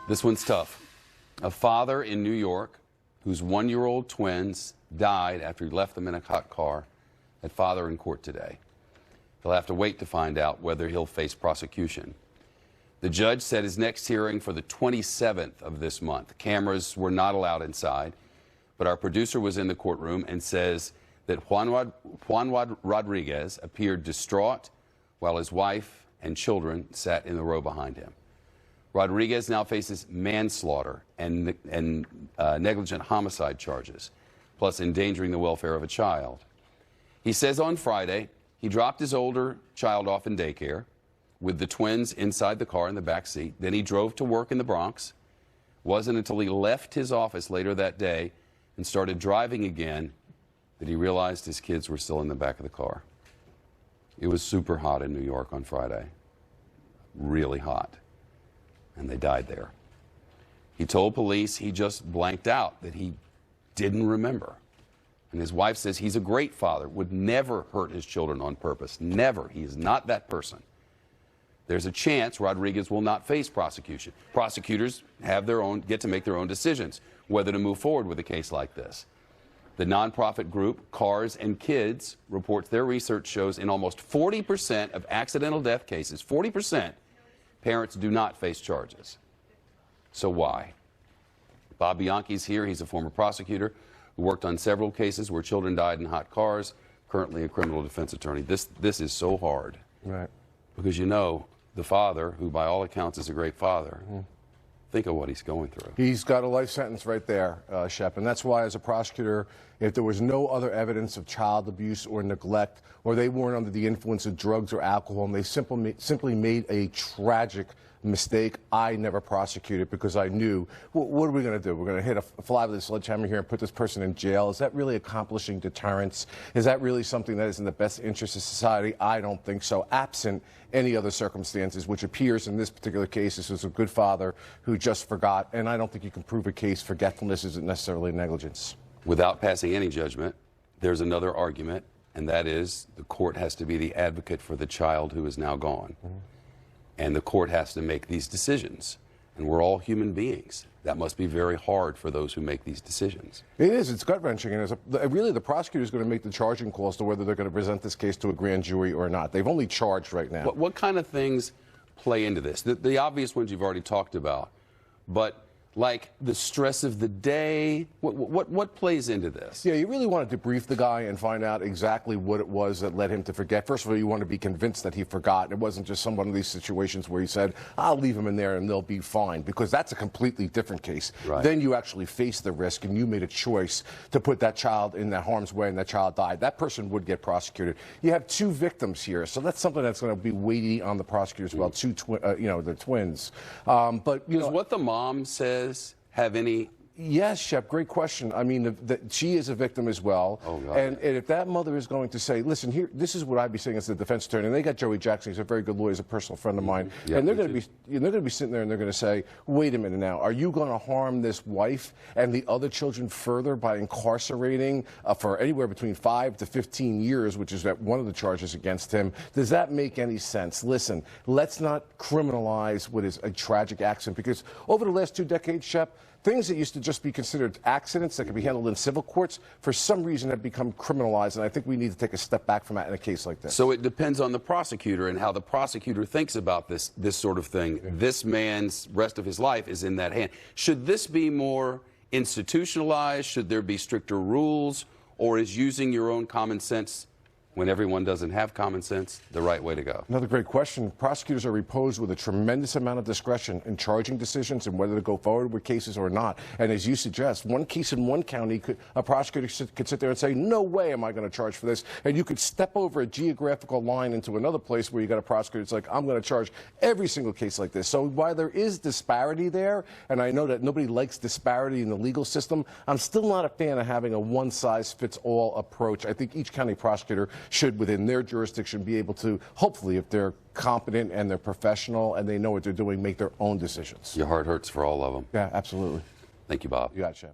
This one's tough. A father in New York whose one-year-old twins died after he left them in a hot car had father in court today. He'll have to wait to find out whether he'll face prosecution. The judge set his next hearing for the 27th of this month. Cameras were not allowed inside, but our producer was in the courtroom and says that Juan Rodriguez appeared distraught while his wife and children sat in the row behind him. Rodriguez now faces manslaughter and negligent homicide charges, plus endangering the welfare of a child. He says on Friday he dropped his older child off in daycare with the twins inside the car in the back seat. Then he drove to work in the Bronx. Wasn't until he left his office later that day and started driving again that he realized his kids were still in the back of the car. It was super hot in New York on Friday, really hot, and they died there. He told police he just blanked out, that he didn't remember. And his wife says he's a great father, would never hurt his children on purpose, never. He is not that person. There's a chance Rodriguez will not face prosecution. Prosecutors get to make their own decisions whether to move forward with a case like this. The nonprofit group Cars and Kids reports their research shows in almost 40% of accidental death cases, 40%, parents do not face charges. So why? Bob Bianchi's here. He's a former prosecutor who worked on several cases where children died in hot cars, currently a criminal defense attorney. This is so hard. Right. Because you know, the father, who by all accounts is a great father, think of what he's going through. He's got a life sentence right there, Shep, and that's why as a prosecutor, if there was no other evidence of child abuse or neglect, or they weren't under the influence of drugs or alcohol, and they simply made a tragic mistake, I never prosecuted because I knew, what are we going to do? We're going to hit a fly with a sledgehammer here and put this person in jail. Is that really accomplishing deterrence? Is that really something that is in the best interest of society? I don't think so, absent any other circumstances, which appears in this particular case. This was a good father who just forgot, and I don't think you can prove a case forgetfulness isn't necessarily negligence. Without passing any judgment, there's another argument, and that is the court has to be the advocate for the child who is now gone. And the court has to make these decisions. And we're all human beings. That must be very hard for those who make these decisions. It is. It's gut-wrenching. And really, the prosecutor is going to make the charging call as to whether they're going to present this case to a grand jury or not. They've only charged right now. What kind of things play into this? The obvious ones you've already talked about. But like the stress of the day, what plays into this? Yeah, you really want to debrief the guy and find out exactly what it was that led him to forget. First of all, you want to be convinced that he forgot. It wasn't just one of these situations where he said, I'll leave him in there and they'll be fine, because that's a completely different case. Right. Then you actually face the risk, and you made a choice to put that child in that harm's way, and that child died. That person would get prosecuted. You have two victims here, so that's something that's going to be weighty on the prosecutor as well. The twins. But does what the mom says have any? Yes, Shep, great question. I mean, she is a victim as well. Oh, God. And if that mother is going to say, listen, here, this is what I'd be saying as the defense attorney, and they got Joey Jackson, he's a very good lawyer, he's a personal friend of mine, Yeah, and they're going to be sitting there and they're going to say, wait a minute now, are you going to harm this wife and the other children further by incarcerating for anywhere between 5 to 15 years, which is one of the charges against him? Does that make any sense? Listen, let's not criminalize what is a tragic accident, because over the last 2 decades, Shep, things that used to just be considered accidents that could be handled in civil courts, for some reason have become criminalized, and I think we need to take a step back from that in a case like this. So it depends on the prosecutor and how the prosecutor thinks about this sort of thing. This man's rest of his life is in that hand. Should this be more institutionalized? Should there be stricter rules? Or is using your own common sense when everyone doesn't have common sense the right way to go? Another great question. Prosecutors are reposed with a tremendous amount of discretion in charging decisions and whether to go forward with cases or not. And as you suggest, one case in one county, a prosecutor could sit there and say, no way am I going to charge for this. And you could step over a geographical line into another place where you got a prosecutor that's like, I'm going to charge every single case like this. So while there is disparity there, and I know that nobody likes disparity in the legal system, I'm still not a fan of having a one-size-fits-all approach. I think each county prosecutor should, within their jurisdiction, be able to, hopefully, if they're competent and they're professional and they know what they're doing, make their own decisions. Your heart hurts for all of them. Yeah, absolutely. Thank you, Bob. You got it, Chef.